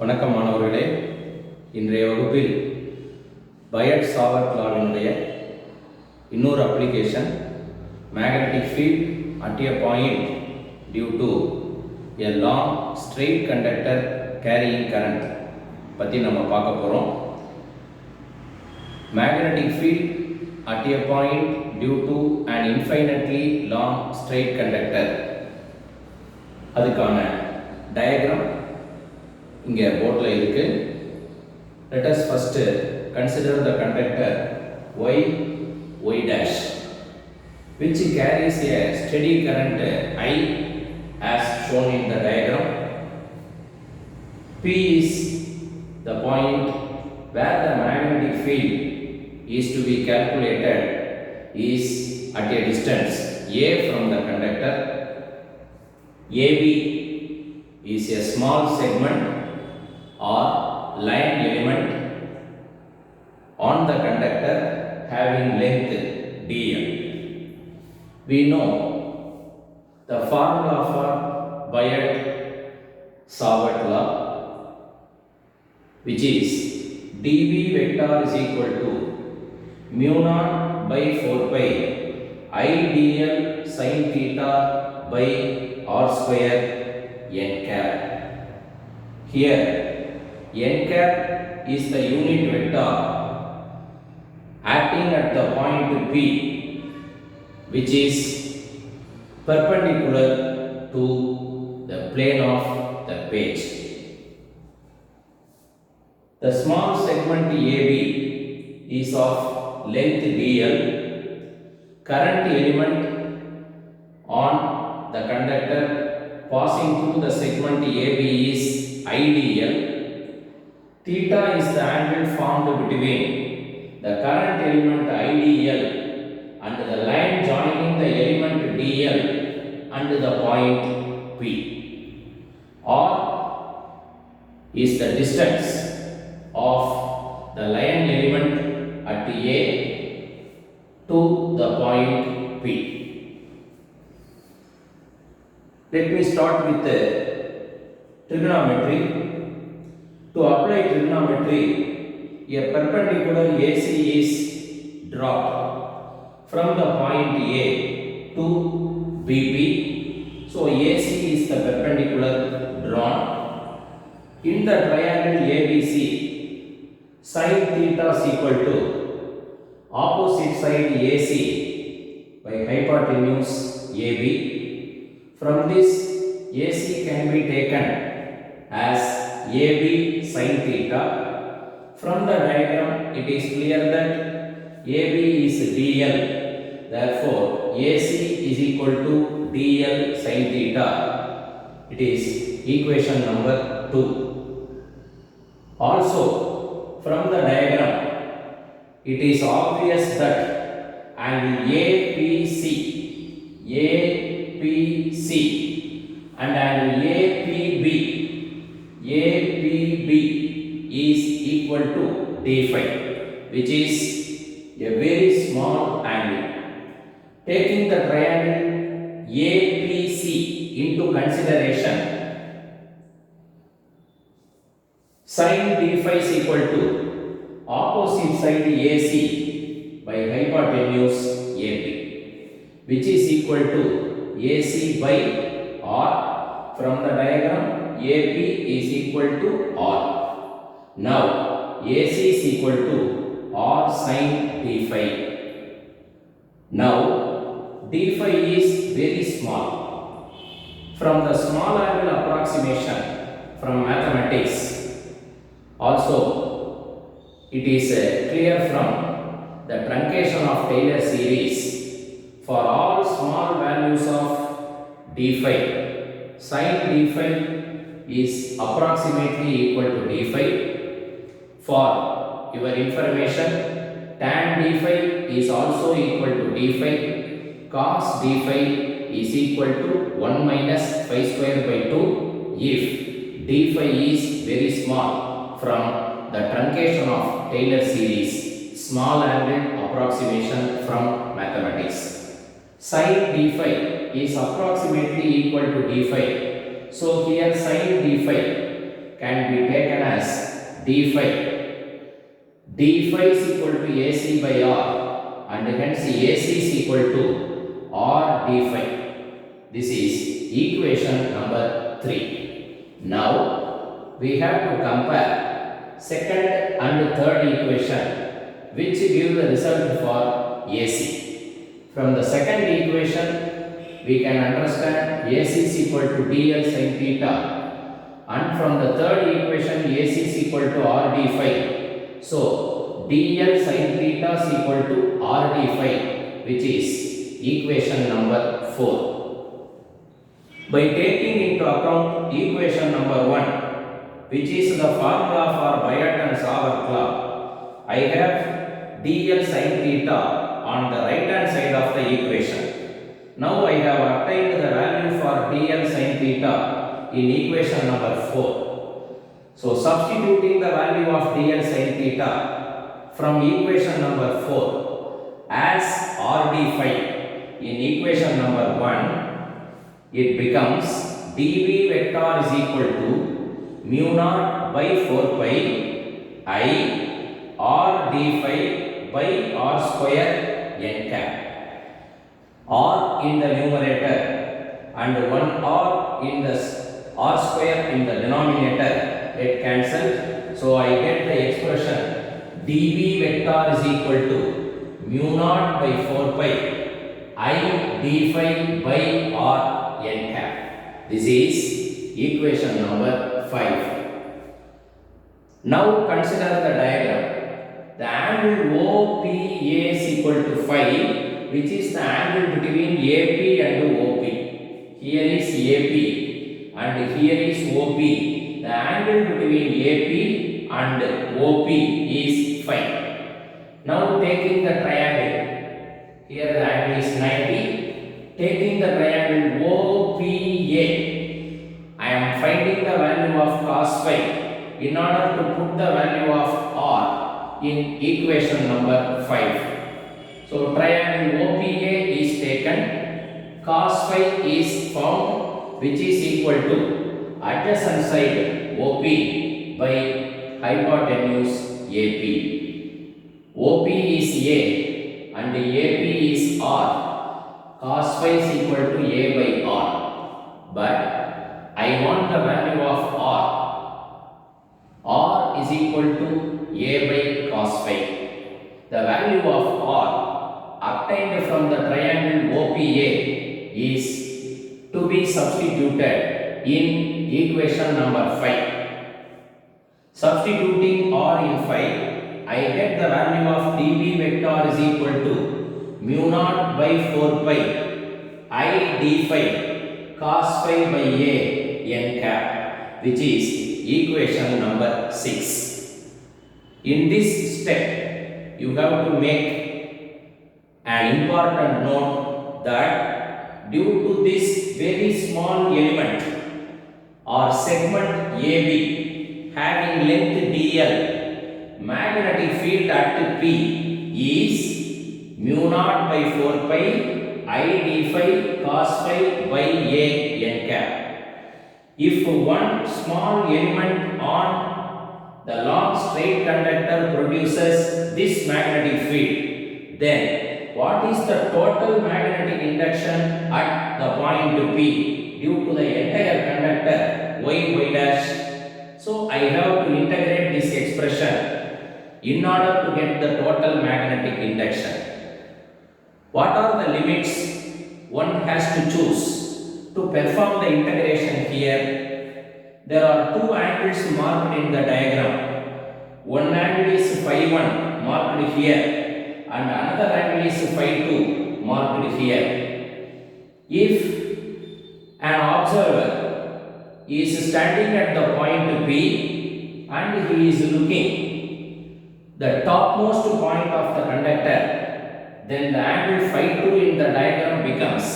வணக்கம் மாணவர்களே. இன்றைய வகுப்பில் பயட் சாவர்ட் லாவினுடைய இன்னொரு application magnetic field at a point due to a long straight conductor carrying current பற்றி நம்ம பார்க்க போகிறோம். Magnetic field at a point due to an infinitely long straight conductor, அதுக்கான டயக்ராம் இங்கே போர்டில் இருக்கு. Let us first consider the conductor y dash which carries a steady current I as shown in the diagram. P is the point where the magnetic field is to be calculated is at a distance a from the conductor. AB is a small segment or line element on the conductor having length dl. We know the formula for Biot-Savart law, which is dB vector is equal to mu naught by 4 pi I dl sin theta by r square n cap. Here n cap is the unit vector acting at the point P, which is perpendicular to the plane of the page. The small segment AB is of length dl. Current element on the conductor passing through the segment AB is IDL. Theta is the angle formed between the current element IDL and the line joining the element DL and the point P. R is the distance of the line element at A to the point P. Let me start with the trigonometry. To apply trigonometry, a perpendicular AC is dropped from the point A to BP. So AC is the perpendicular drawn. In the triangle ABC, sin theta is equal to opposite side AC by hypotenuse AB. From this, AC can be taken as AB sin theta. From the diagram, it is clear that AB is DL. Therefore, AC is equal to DL sin theta. It is equation number 2. Also, from the diagram, it is obvious that angle APC and angle APB is equal to d phi, which is a very small angle. Taking the triangle APC into consideration, sin d phi is equal to opposite side AC by hypotenuse AP, which is equal to AC by R. From the diagram, AP is equal to R. Now, AC is equal to R sin d phi. Now, d phi is very small. From the small angle approximation from mathematics, also it is clear from the truncation of Taylor series, for all small values of d phi, sin d phi is approximately equal to d phi. For your information, tan d phi is also equal to d phi. Cos d phi is equal to 1 minus phi square by 2 if d phi is very small from the truncation of Taylor series, small angle approximation from mathematics. Sin d phi is approximately equal to d phi. So here sin d phi can be taken d phi. D phi is equal to AC by R, and hence AC is equal to R d phi. This is equation number 3. Now we have to compare second and third equation, which give the result for AC. From the second equation, we can understand AC is equal to dl sin theta, and from the third equation AC is equal to R d phi. So dl sin theta is equal to R d phi, which is equation number 4. By taking into account equation number 1, which is the formula for Biot and Savart law, I have dl sin theta on the right hand side of the equation. Now I have obtained the value for dl sin theta in equation number 4. So substituting the value of dl sin theta from equation number 4 as R d phi in equation number 1, it becomes dv vector is equal to mu naught by 4 pi I R d phi by R square n cap. R in the numerator and 1 R in the R square in the denominator get cancelled. So I get the expression dv vector is equal to mu naught by 4 pi I d phi by R n cap. This is equation number 5. Now consider the diagram. The angle OPA is equal to phi, which is the angle between AP and OP. Here is AP and here is OP. The angle between AP and OP is phi. Now taking the triangle, here the angle is 90. Taking the triangle OPA, I am finding the value of cos phi in order to put the value of R in equation number 5. So triangle OPA is taken, cos phi is found, which is equal to adjacent side OP by hypotenuse AP. OP is A and AP is R. Cos phi is equal to A by R. But I want the value of R. R is equal to A by cos phi. The value of R obtained from the triangle OPA is to be substituted in equation number 5. Substituting R in phi, I get the value of dv vector is equal to mu naught by 4 pi I d phi cos phi by A n cap, which is equation number 6. In this step, you have to make an important note that due to this very small element or segment AB having length dl, magnetic field at P is mu naught by 4 pi I d phi cos phi by A n cap. If one small element on the long straight conductor produces this magnetic field, then what is the total magnetic induction at the point P due to the entire conductor y dash? So I have to integrate this expression in order to get the total magnetic induction. What are the limits one has to choose to perform the integration here? There are two angles marked in the diagram. One angle is phi 1 marked here and another angle is phi 2 marked here. If an observer is standing at the point P and he is looking the topmost point of the conductor, then the angle phi 2 in the diagram becomes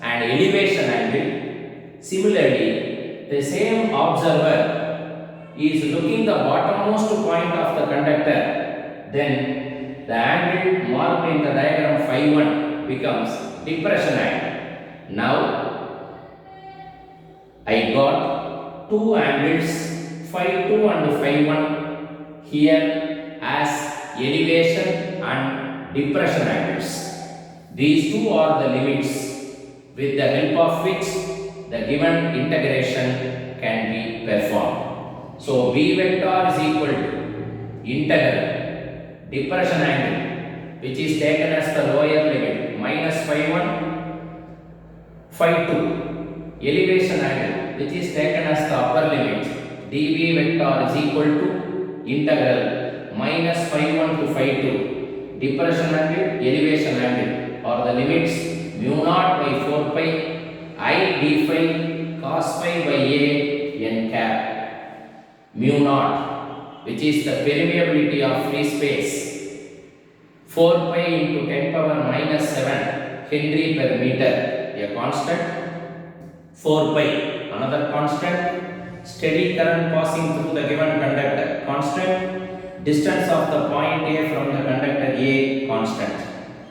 an elevation angle. Similarly, the same observer is looking the bottommost point of the conductor, then the angle marked in the diagram phi 1 becomes depression angle. Now, I got two angles phi 2 and phi 1 here as elevation and depression angles. These two are the limits with the help of which the given integration can be performed. So V vector is equal to integral depression angle, which is taken as the lower limit, minus phi 1, phi 2, elevation angle, which is taken as the upper limit, dV vector is equal to integral minus phi 1 to phi 2, depression angle, elevation angle, or the limits mu naught by 4 pi I d phi cos phi by a n cap, mu naught, which is the permeability of free space, 4 pi into 10 power minus 7 Henry per meter, a constant, 4 pi, another constant, steady current passing through the given conductor, constant, distance of the point A from the conductor A, constant.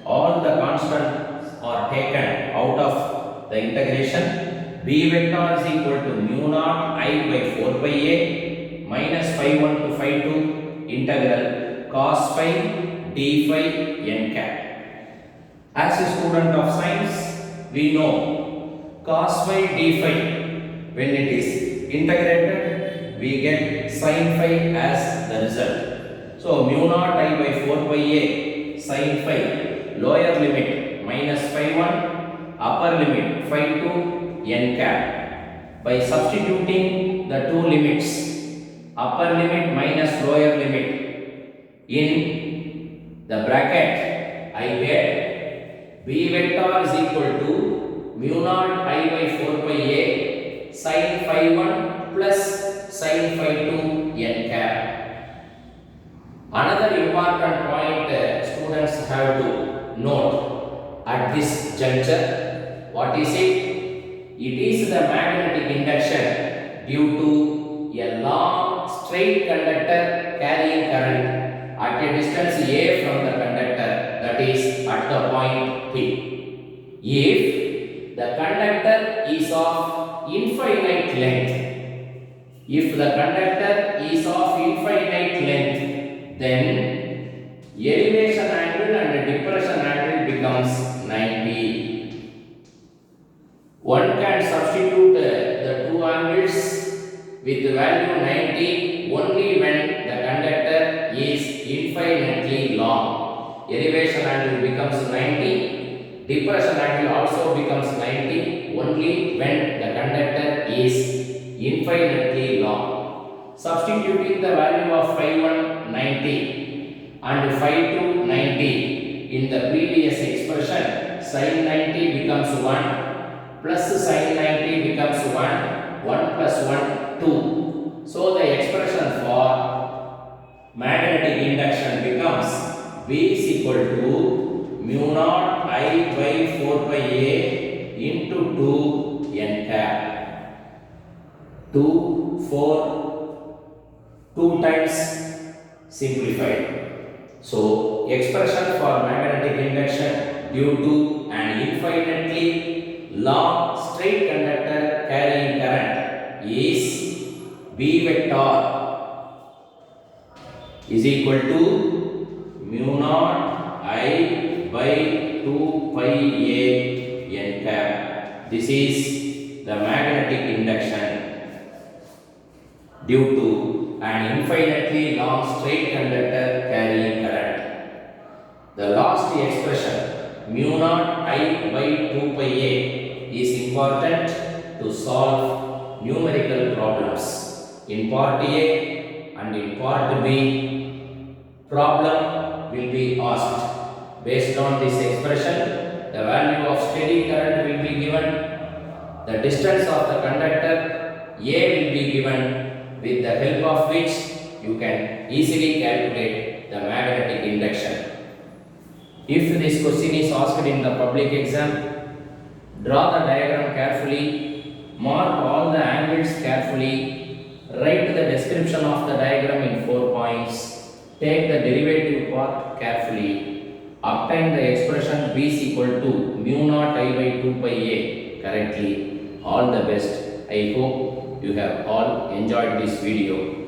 All the constants are taken out of the integration. B vector is equal to mu naught I by 4 pi A minus phi 1 to phi 2 integral cos phi d phi n cap. As a student of science, we know cos phi d phi, when it is integrated, we get sin phi as the result. So mu naught I by 4 pi A sin phi, lower limit minus phi 1, upper limit phi 2 n cap. By substituting the two limits, upper limit minus lower limit, in the bracket, I get B vector is equal to mu naught I by 4 pi A sin phi 1 plus sin phi 2 n cap. Another important point students have to note at this juncture. What is it? It is the magnetic induction due to a long straight conductor carrying current at a distance A from the conductor, that is at the point P. If the conductor is of infinite length, if the conductor is of infinite length, then elevation angle and depression angle becomes 90. One can substitute the two angles with the value 90 only when the conductor is infinitely long. Elevation angle becomes 90, depression angle also becomes 90 only when the conductor is infinitely long. Substituting the value of phi 1 90 and phi 2 90 in the previous expression, sin 90 becomes 1 plus sin 90 becomes 1, 1 plus 1 2. So the expression for magnetic induction becomes V is equal to mu naught I by 4 pi A into 2 n cap. 2, 4, 2 times simplified. So expression for magnetic induction due to an infinitely long straight conductor carrying current is B vector is equal to mu naught I by 2 pi A n cap. This is the magnetic induction due to an infinitely long straight conductor carrying current. The last expression mu naught I by 2 pi A is important to solve numerical problems. In part A and in part B, problem will be asked. Based on this expression, the value of steady current will be given, the distance of the conductor A will be given, with the help of which you can easily calculate the magnetic induction. If this question is asked in the public exam, draw the diagram carefully, mark all the angles carefully, write the description of the diagram in 4 points, take the derivative part carefully, obtain the expression B is equal to mu naught I by 2 pi A correctly. All the best. I hope you have all enjoyed this video.